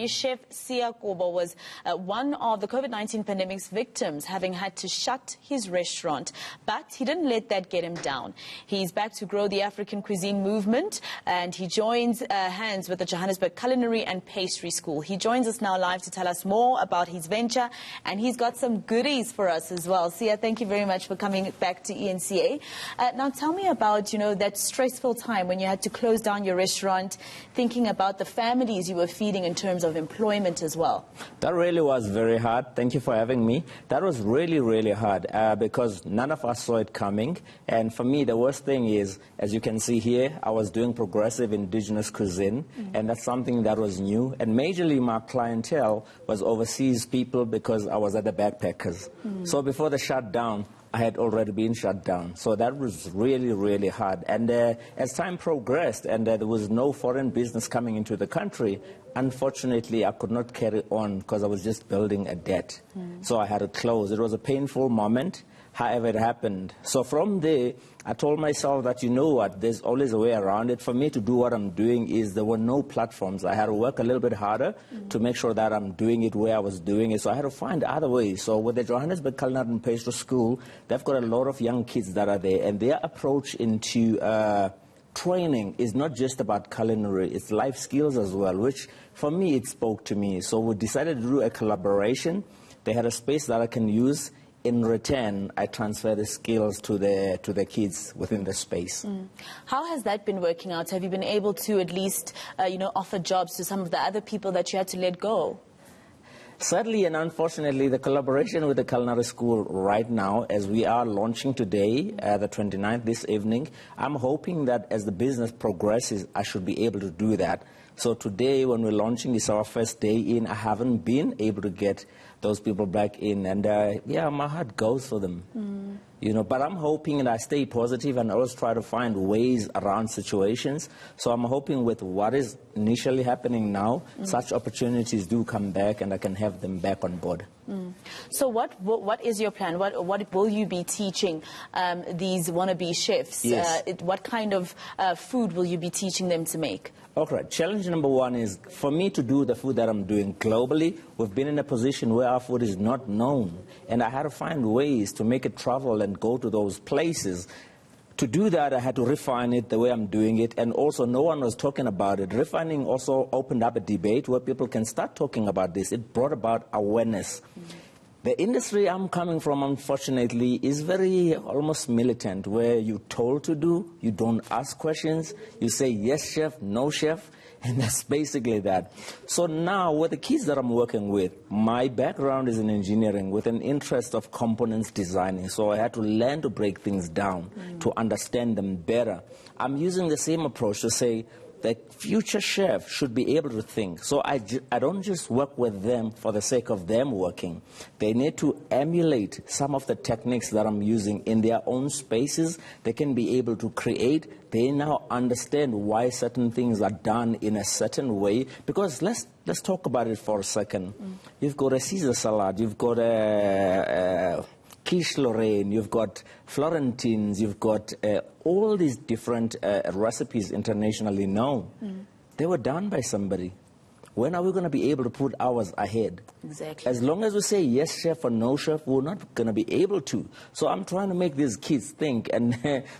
Chef Siya Kobo was one of the COVID-19 pandemic's victims, having had to shut his restaurant. But he didn't let that get him down. He's back to grow the African cuisine movement, and he joins hands with the Johannesburg Culinary and Pastry School. He joins us now live to tell us more about his venture, and he's got some goodies for us as well. Siya, thank you very much for coming back to eNCA. Now tell me about, that stressful time when you had to close down your restaurant, thinking about the families you were feeding in terms of employment as well. That really was very hard. Thank you for having me. That was really, really hard because none of us saw it coming. And for me, the worst thing is, as you can see here, I was doing progressive indigenous cuisine, and that's something that was new. And majorly my clientele was overseas people because I was at the backpackers. So before the shutdown, I had already been shut down. So that was really, really hard. And as time progressed and there was no foreign business coming into the country, unfortunately, I could not carry on because I was just building a debt. So I had to close. It was a painful moment. However, it happened. So from there, I told myself that, you know what, there's always a way around it. For me to do what I'm doing is there were no platforms. I had to work a little bit harder to make sure that I'm doing it where I was doing it. So I had to find other ways. So with the Johannesburg Culinary and Pastry School, they've got a lot of young kids that are there. And their approach into training is not just about culinary, it's life skills as well, which for me, it spoke to me. So we decided to do a collaboration. They had a space that I can use. In return, I transfer the skills to the kids within the space. How has that been working out? Have you been able to at least, offer jobs to some of the other people that you had to let go? Sadly and unfortunately, the collaboration with the Culinary School right now, as we are launching today, the 29th this evening, I'm hoping that as the business progresses, I should be able to do that. So today, when we're launching, it's our first day in. I haven't been able to get those people back in, and yeah, my heart goes for them. But I'm hoping, and I stay positive and always try to find ways around situations. So I'm hoping with what is initially happening now, such opportunities do come back and I can have them back on board. So what is your plan? What will you be teaching these wannabe chefs? Yes. What kind of food will you be teaching them to make? Okay, challenge number one is for me to do the food that I'm doing globally. We've been in a position where our food is not known, and I had to find ways to make it travel and go to those places. To do that, I had to refine it the way I'm doing it, and also no one was talking about it. Refining also opened up a debate where people can start talking about this. It brought about awareness. The industry I'm coming from, unfortunately, is very almost militant, where you're told to do, you don't ask questions, you say yes, chef, no, chef, and that's basically that. So now, with the kids that I'm working with, my background is in engineering with an interest of components designing, so I had to learn to break things down, to understand them better. I'm using the same approach to say, the future chef should be able to think. So I don't just work with them for the sake of them working. They need to emulate some of the techniques that I'm using in their own spaces. They can be able to create. They now understand why certain things are done in a certain way. Because let's talk about it for a second. You've got a Caesar salad. You've got a quiche Lorraine, you've got Florentines, you've got all these different recipes internationally known. They were done by somebody. When are we going to be able to put ours ahead? Exactly. As long as we say yes, chef, or no, chef, we're not going to be able to. So I'm trying to make these kids think, and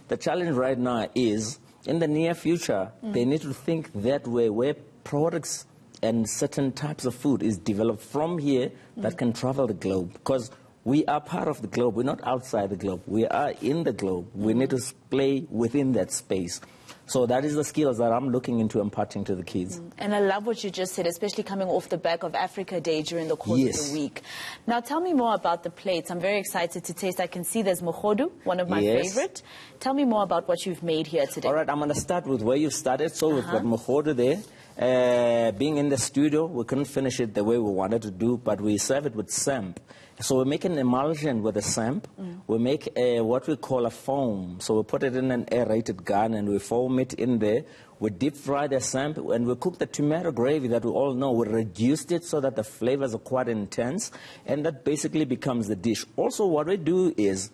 the challenge right now is, in the near future, they need to think that way, where products and certain types of food is developed from here that can travel the globe. Because we are part of the globe. We're not outside the globe. We are in the globe. We need to play within that space. So that is the skills that I'm looking into imparting to the kids. And I love what you just said, especially coming off the back of Africa Day during the course of the week. Now, tell me more about the plates. I'm very excited to taste. I can see there's mogodu, one of my favorite. Tell me more about what you've made here today. All right, I'm going to start with where you started. So we've got mogodu there. Being in the studio, we couldn't finish it the way we wanted to do, but we serve it with samp. So we make an emulsion with the samp. We make what we call a foam. So we put it in an aerated gun and we foam it in there. We deep fry the samp and we cook the tomato gravy that we all know. We reduced it so that the flavors are quite intense, and that basically becomes the dish. Also, what we do is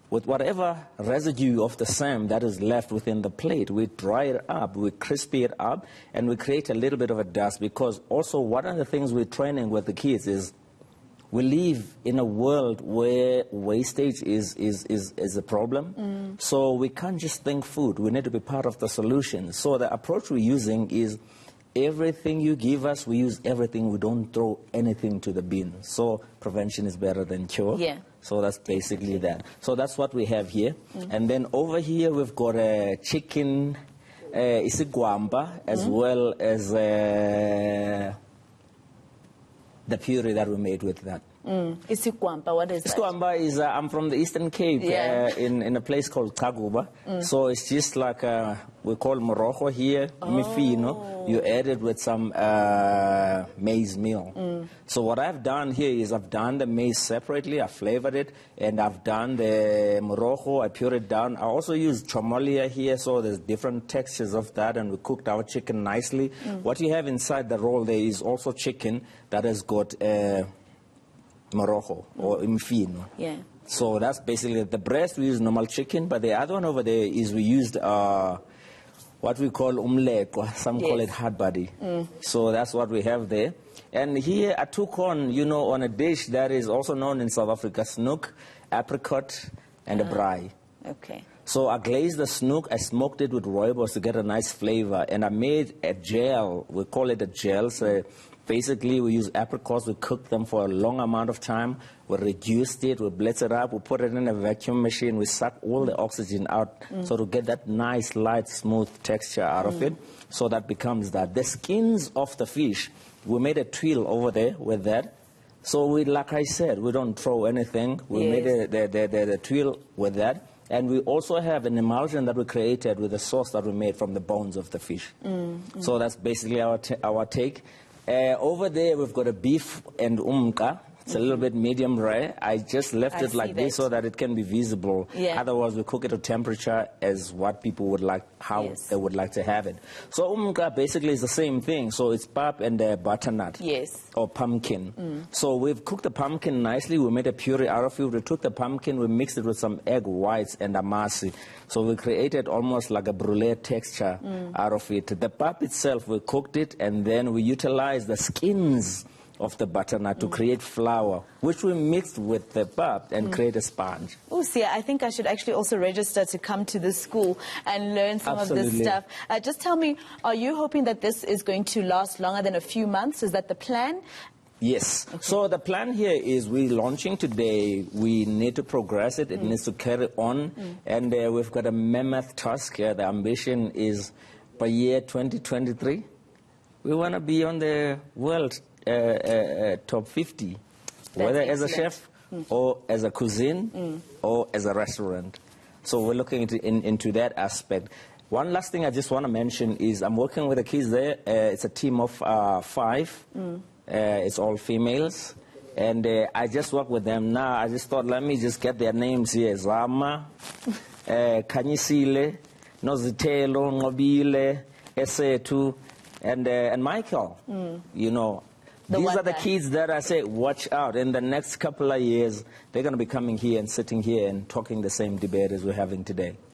with whatever residue of the same that is left within the plate, we dry it up, we crispy it up, and we create a little bit of a dust. Because also one of the things we're training with the kids is we live in a world where wastage is a problem. So we can't just think food. We need to be part of the solution. So the approach we're using is everything you give us, we use everything. We don't throw anything to the bin. So prevention is better than cure. Yeah. So that's basically that. So that's what we have here. And then over here we've got a chicken, isigwamba, as well as the puree that we made with that. Isikwampa, what is that? Isikwampa is, I'm from the Eastern Cape, in a place called Kaguba. So it's just like, we call morojo here, mifino. You add it with some maize meal. So what I've done here is I've done the maize separately, I flavored it, and I've done the morojo, I pured it down. I also used chomolia here, so there's different textures of that, and we cooked our chicken nicely. What you have inside the roll there is also chicken that has got morojo or mfino. Yeah. So that's basically the breast. We use normal chicken, but the other one over there is we used what we call umlekwa. Some call it hard body. So that's what we have there. And here I took on, on a dish that is also known in South Africa, snoek, apricot, and a braai. Okay. So I glazed the snoek, I smoked it with rooibos to get a nice flavor, and I made a gel. We call it a gel. So basically, we use apricots, we cook them for a long amount of time, we reduced it, we blitzed it up, we put it in a vacuum machine, we suck all the oxygen out, so to get that nice, light, smooth texture out of it. So that becomes that. The skins of the fish, we made a twill over there with that. So we, like I said, we don't throw anything. We made the twill with that. And we also have an emulsion that we created with the sauce that we made from the bones of the fish. So that's basically our take. Over there, we've got a beef and umka. It's a little bit medium rare. I just left it like this so that it can be visible. Otherwise, we cook it to temperature as what people would like, how they would like to have it. So umka basically is the same thing. So it's pap and butternut. Or pumpkin. So we've cooked the pumpkin nicely. We made a puree out of it. We took the pumpkin, we mixed it with some egg whites and amasi. So we created almost like a brulee texture out of it. The pap itself, we cooked it, and then we utilized the skins of the butternut to create flour, which we mixed with the pap and create a sponge. Oh, Siya, I think I should actually also register to come to this school and learn some of this stuff. Just tell me, are you hoping that this is going to last longer than a few months? Is that the plan? Yes. So the plan here is we're launching today. We need to progress it. It needs to carry on. And we've got a mammoth task here. The ambition is by year 2023, we want to be on the world top 50, whether as a chef or as a cuisine or as a restaurant. So we're looking into that aspect. One last thing I just want to mention is I'm working with the kids there. It's a team of 5. It's all females. And I just work with them now. I just thought, let me just get their names here. Zama, Kanyisile, Nozitelo, Ngobile, Esetu, and Michael. These are the kids that I say, watch out. In the next couple of years, they're going to be coming here and sitting here and talking the same debate as we're having today.